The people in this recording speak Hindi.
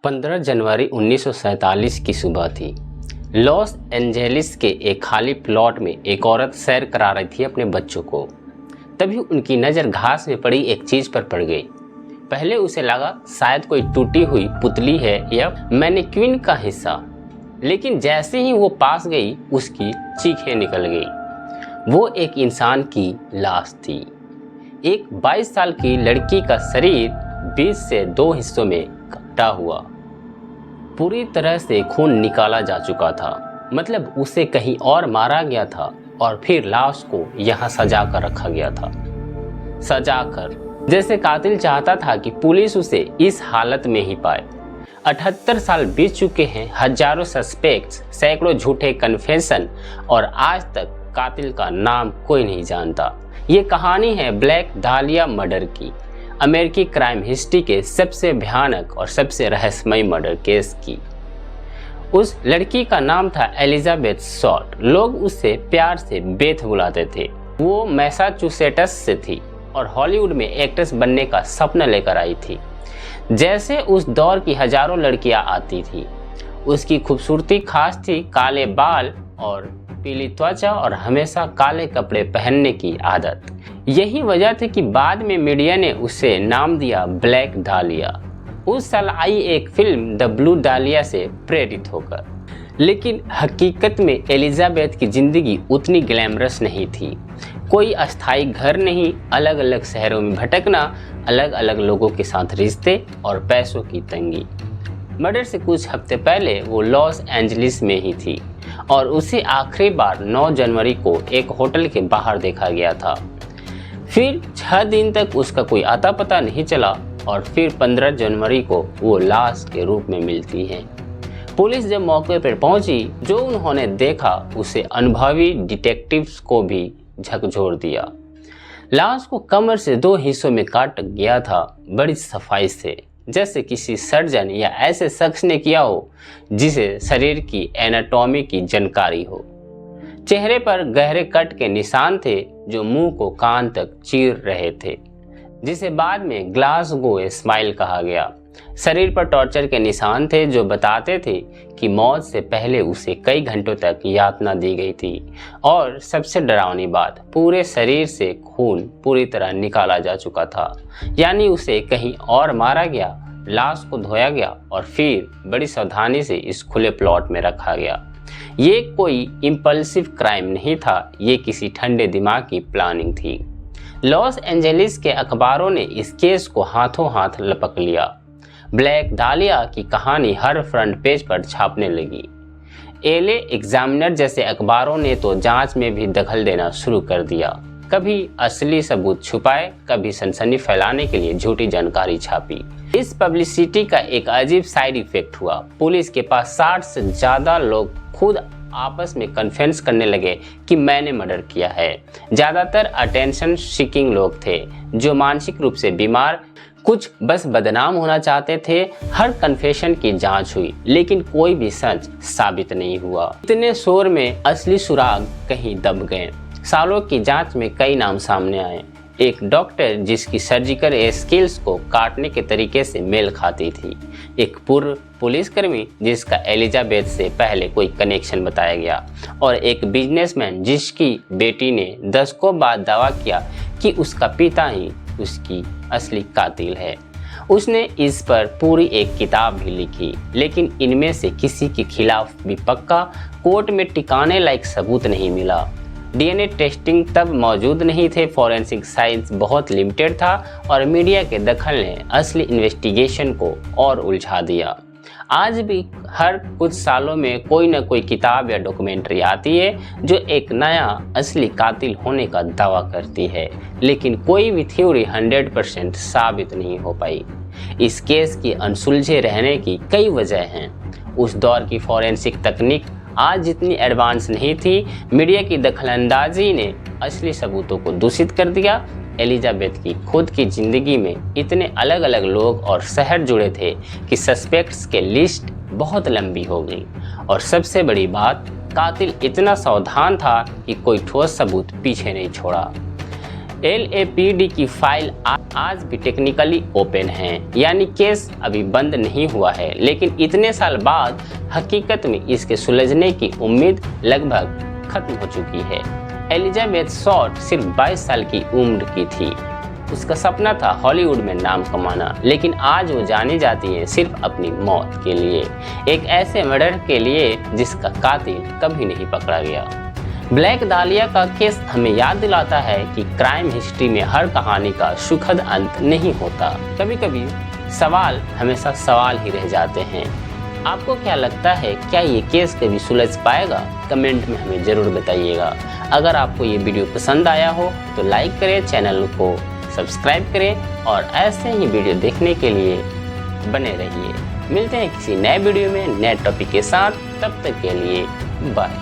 15 जनवरी 1947 की सुबह थी। लॉस एंजेलिस के एक खाली प्लॉट में एक औरत सैर करा रही थी अपने बच्चों को। तभी उनकी नज़र घास में पड़ी एक चीज़ पर पड़ गई। पहले उसे लगा शायद कोई टूटी हुई पुतली है या मैनीक्विन का हिस्सा, लेकिन जैसे ही वो पास गई उसकी चीखें निकल गई। वो एक इंसान की लाश थी। एक 22 साल की लड़की का शरीर बीच से 2 हिस्सों में कटा हुआ, पूरी तरह से खून निकाला जा चुका था। मतलब उसे कहीं और मारा गया था और फिर लाश को यहाँ सजा कर रखा गया था। सजा कर, जैसे कातिल चाहता था कि पुलिस उसे इस हालत में ही पाए। 78 साल बीत चुके हैं, हजारों सस्पेक्ट्स, सैकड़ों झूठे कन्फेशन, और आज तक कातिल का नाम कोई नहीं जानता। ये कहानी है ब्लैक डालिया मर्डर की, अमेरिकी क्राइम हिस्ट्री के सबसे भयानक और सबसे रहस्यमय मर्डर केस की। उस लड़की का नाम था एलिजाबेथ शॉर्ट। लोग उससे प्यार से बेथ बुलाते थे। वो मैसाचुसेट्स से थी और हॉलीवुड में एक्ट्रेस बनने का सपना लेकर आई थी। जैसे उस दौर की हजारों लड़कियां आती थी। उसकी खूबसूरती खास थी, काले बाल और पीली त्वचा और हमेशा काले कपड़े पहनने की आदत। यही वजह थी कि बाद में मीडिया ने उसे नाम दिया ब्लैक डालिया, उस साल आई एक फिल्म द ब्लू डालिया से प्रेरित होकर। लेकिन हकीकत में एलिजाबेथ की जिंदगी उतनी ग्लैमरस नहीं थी। कोई अस्थायी घर नहीं, अलग अलग शहरों में भटकना, अलग अलग लोगों के साथ रिश्ते और पैसों की तंगी। मर्डर से कुछ हफ्ते पहले वो लॉस एंजलिस में ही थी और उसे आखिरी बार 9 जनवरी को एक होटल के बाहर देखा गया था। फिर 6 दिन तक उसका कोई आता पता नहीं चला और फिर 15 जनवरी को वो लाश के रूप में मिलती है। पुलिस जब मौके पर पहुंची, जो उन्होंने देखा उसे अनुभवी डिटेक्टिव्स को भी झकझोर दिया। लाश को कमर से 2 हिस्सों में काट गया था, बड़ी सफाई से, जैसे किसी सर्जन या ऐसे शख्स ने किया हो जिसे शरीर की एनाटॉमी की जानकारी हो। चेहरे पर गहरे कट के निशान थे जो मुंह को कान तक चीर रहे थे, जिसे बाद में ग्लासगो स्माइल कहा गया। शरीर पर टॉर्चर के निशान थे जो बताते थे कि मौत से पहले उसे कई घंटों तक यातना दी गई थी। और सबसे डरावनी बात, पूरे शरीर से खून पूरी तरह निकाला जा चुका था, यानी उसे कहीं और मारा गया, लाश को धोया गया और फिर बड़ी सावधानी से इस खुले प्लॉट में रखा गया। ये कोई इम्पल्सिव क्राइम नहीं था, ये किसी ठंडे दिमाग की प्लानिंग थी। लॉस एंजेलिस के अखबारों ने इस केस को हाथों हाथ लपक लिया। ब्लैक डालिया की कहानी हर फ्रंट पेज पर छापने लगी। एले एग्जामिनर जैसे अखबारों ने तो जांच में भी दखल देना शुरू कर दिया। कभी असली सबूत छुपाए, कभी सनसनी फैलाने के लिए झूठी जानकारी छापी। इस पब्लिसिटी का एक अजीब साइड इफेक्ट हुआ। पुलिस के पास 60 से ज़्यादा लोग खुद आपस में कन्फेस करने लगे कि मैंने मर्डर किया है। ज़्यादातर अटेंशन सीकिंग लोग थे, जो मानसिक रूप से बीमार, कुछ बस बदनाम होना चाहते थे। हर कन्फेशन की जांच हुई, लेकिन कोई भी सच साबित नहीं हुआ। इतने शोर में असली सुराग कहीं दब गए। सालों की जांच में कई नाम सामने आए। एक डॉक्टर जिसकी सर्जिकल स्किल्स को काटने के तरीके से मेल खाती थी, एक पूर्व पुलिसकर्मी जिसका एलिजाबेथ से पहले कोई कनेक्शन बताया गया, और एक बिजनेसमैन जिसकी बेटी ने दशकों बाद दावा किया कि उसका पिता ही उसकी असली कातिल है। उसने इस पर पूरी एक किताब भी लिखी, लेकिन इनमें से किसी के खिलाफ भी पक्का कोर्ट में टिकाने लायक सबूत नहीं मिला। डीएनए टेस्टिंग तब मौजूद नहीं थे, फॉरेंसिक साइंस बहुत लिमिटेड था और मीडिया के दखल ने असली इन्वेस्टिगेशन को और उलझा दिया। आज भी हर कुछ सालों में कोई न कोई किताब या डॉक्यूमेंट्री आती है जो एक नया असली कातिल होने का दावा करती है, लेकिन कोई भी थ्योरी 100% साबित नहीं हो पाई। इस केस की अनसुलझे रहने की कई वजह हैं। उस दौर की फॉरेंसिक तकनीक आज जितनी एडवांस नहीं थी। मीडिया की दखलंदाजी ने असली सबूतों को दूषित कर दिया। एलिजाबेथ की खुद की ज़िंदगी में इतने अलग अलग लोग और शहर जुड़े थे कि सस्पेक्ट्स के लिस्ट बहुत लंबी हो गई। और सबसे बड़ी बात, कातिल इतना सावधान था कि कोई ठोस सबूत पीछे नहीं छोड़ा। LAPD की फाइल आज भी टेक्निकली ओपन है, यानी केस अभी बंद नहीं हुआ है, लेकिन इतने साल बाद हकीकत में इसके सुलझने की उम्मीद लगभग खत्म हो चुकी है। एलिजाबेथ शॉर्ट सिर्फ 22 साल की उम्र की थी। उसका सपना था हॉलीवुड में नाम कमाना, लेकिन आज वो जानी जाती है सिर्फ अपनी मौत के लिए, एक ऐसे मर्डर के लिए जिसका कातिल कभी नहीं पकड़ा गया। ब्लैक डालिया का केस हमें याद दिलाता है कि क्राइम हिस्ट्री में हर कहानी का सुखद अंत नहीं होता। कभी कभी सवाल हमेशा सवाल ही रह जाते हैं। आपको क्या लगता है, क्या ये केस कभी सुलझ पाएगा? कमेंट में हमें ज़रूर बताइएगा। अगर आपको ये वीडियो पसंद आया हो तो लाइक करें, चैनल को सब्सक्राइब करें और ऐसे ही वीडियो देखने के लिए बने रहिए। मिलते हैं किसी नए वीडियो में नए टॉपिक के साथ, तब तक के लिए बाय।